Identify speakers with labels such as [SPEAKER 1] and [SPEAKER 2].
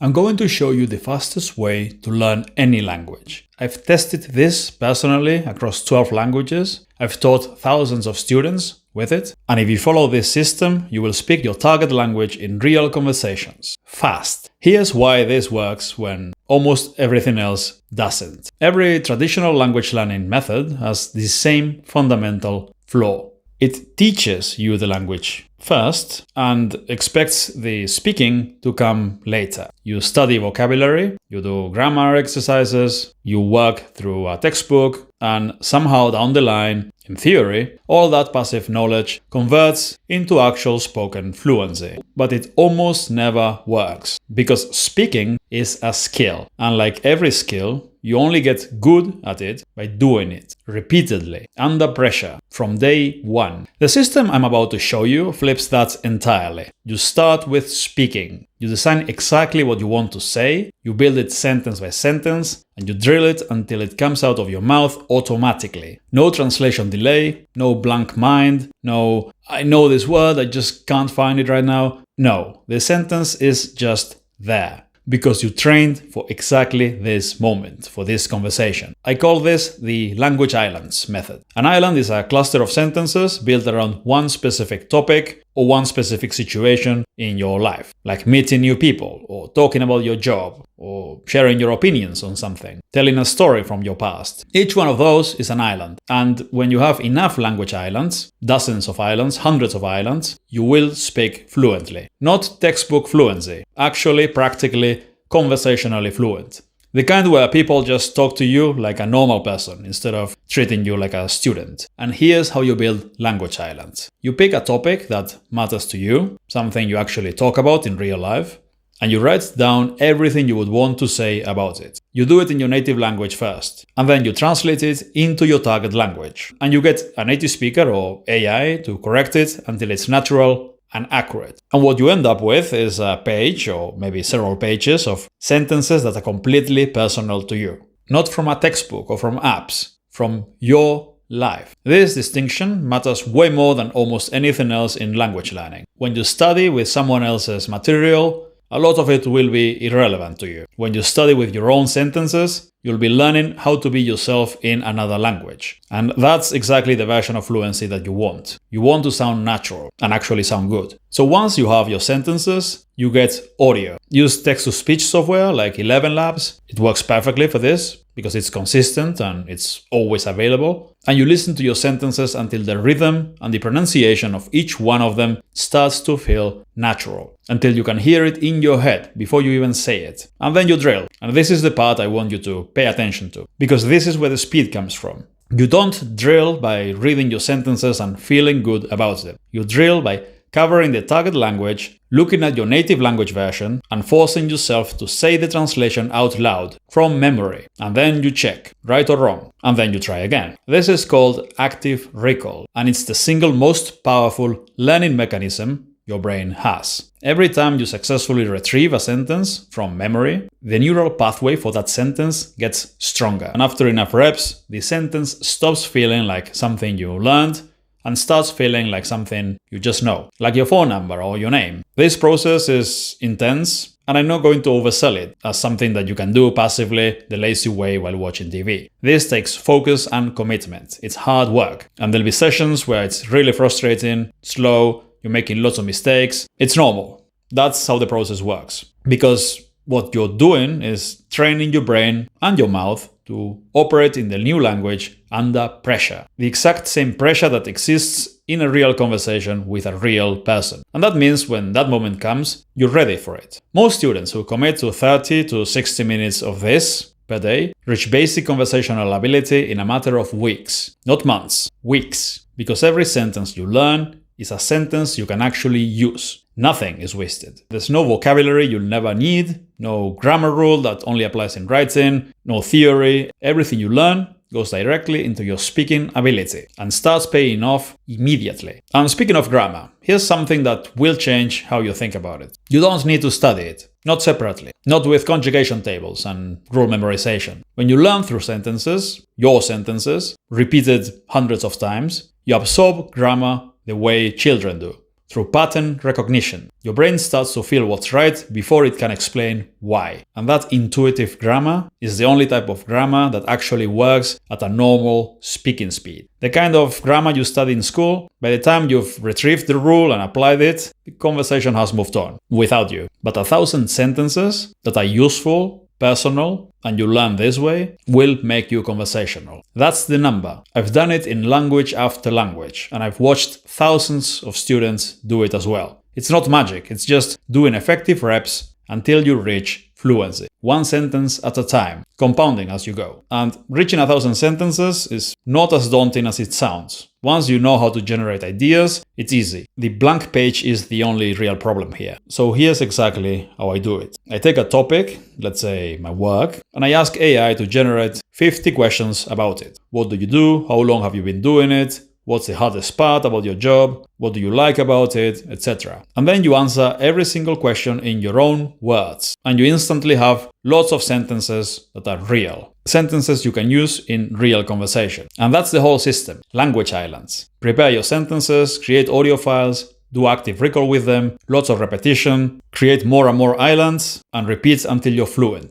[SPEAKER 1] I'm going to show you the fastest way to learn any language. I've tested this personally across 12 languages. I've taught thousands of students with it. And if you follow this system, you will speak your target language in real conversations. Fast. Here's why this works when almost everything else doesn't. Every traditional language learning method has the same fundamental flaw. It teaches you the language first and expects the speaking to come later. You study vocabulary, you do grammar exercises, you work through a textbook, and somehow down the line, in theory, all that passive knowledge converts into actual spoken fluency. But it almost never works, because speaking is a skill. And like every skill, you only get good at it by doing it repeatedly, under pressure, from day one. The system I'm about to show you flips that entirely. You start with speaking. You design exactly what you want to say, you build it sentence by sentence, and you drill it until it comes out of your mouth automatically. No translation delay, no blank mind, no, I know this word, I just can't find it right now. No, the sentence is just there. Because you trained for exactly this moment, for this conversation. I call this the language islands method. An island is a cluster of sentences built around one specific topic or one specific situation in your life, like meeting new people, or talking about your job, or sharing your opinions on something, telling a story from your past. Each one of those is an island. And when you have enough language islands, dozens of islands, hundreds of islands, you will speak fluently. Not textbook fluency, actually, practically, conversationally fluent. The kind where people just talk to you like a normal person instead of treating you like a student. And here's how you build language islands. You pick a topic that matters to you, something you actually talk about in real life, and you write down everything you would want to say about it. You do it in your native language first, and then you translate it into your target language. And you get a native speaker or AI to correct it until it's natural and accurate. And what you end up with is a page, or maybe several pages, of sentences that are completely personal to you. Not from a textbook or from apps, from your life. This distinction matters way more than almost anything else in language learning. When you study with someone else's material, a lot of it will be irrelevant to you. When you study with your own sentences, you'll be learning how to be yourself in another language. And that's exactly the version of fluency that you want. You want to sound natural and actually sound good. So once you have your sentences, you get audio. Use text-to-speech software like 11 Labs. It works perfectly for this because it's consistent and it's always available. And you listen to your sentences until the rhythm and the pronunciation of each one of them starts to feel natural, until you can hear it in your head before you even say it. And then you drill. And this is the part I want you to pay attention to, because this is where the speed comes from. You don't drill by reading your sentences and feeling good about them. You drill by covering the target language, looking at your native language version, and forcing yourself to say the translation out loud from memory. And then you check, right or wrong, and then you try again. This is called active recall, and it's the single most powerful learning mechanism your brain has. Every time you successfully retrieve a sentence from memory, the neural pathway for that sentence gets stronger. And after enough reps, the sentence stops feeling like something you learned and starts feeling like something you just know, like your phone number or your name. This process is intense, and I'm not going to oversell it as something that you can do passively the lazy way while watching TV. This takes focus and commitment. It's hard work, and there'll be sessions where it's really frustrating, slow, you're making lots of mistakes. It's normal. That's how the process works. Because what you're doing is training your brain and your mouth to operate in the new language under pressure. The exact same pressure that exists in a real conversation with a real person. And that means when that moment comes, you're ready for it. Most students who commit to 30 to 60 minutes of this per day reach basic conversational ability in a matter of weeks, not months, weeks. Because every sentence you learn is a sentence you can actually use. Nothing is wasted. There's no vocabulary you'll never need, no grammar rule that only applies in writing, no theory. Everything you learn goes directly into your speaking ability and starts paying off immediately. And speaking of grammar, here's something that will change how you think about it. You don't need to study it, not separately, not with conjugation tables and rule memorization. When you learn through sentences, your sentences, repeated hundreds of times, you absorb grammar the way children do, through pattern recognition. Your brain starts to feel what's right before it can explain why. And that intuitive grammar is the only type of grammar that actually works at a normal speaking speed. The kind of grammar you study in school, by the time you've retrieved the rule and applied it, the conversation has moved on without you. But 1,000 sentences that are useful, personal, and you learn this way will make you conversational. That's the number. I've done it in language after language, and I've watched thousands of students do it as well. It's not magic, it's just doing effective reps until you reach fluency. One sentence at a time, compounding as you go. And reaching 1,000 sentences is not as daunting as it sounds. Once you know how to generate ideas, it's easy. The blank page is the only real problem here. So here's exactly how I do it. I take a topic, let's say my work, and I ask AI to generate 50 questions about it. What do you do? How long have you been doing it? What's the hardest part about your job? What do you like about it? Etc. And then you answer every single question in your own words. And you instantly have lots of sentences that are real. Sentences you can use in real conversation. And that's the whole system. Language islands. Prepare your sentences, create audio files, do active recall with them, lots of repetition, create more and more islands, and repeat until you're fluent.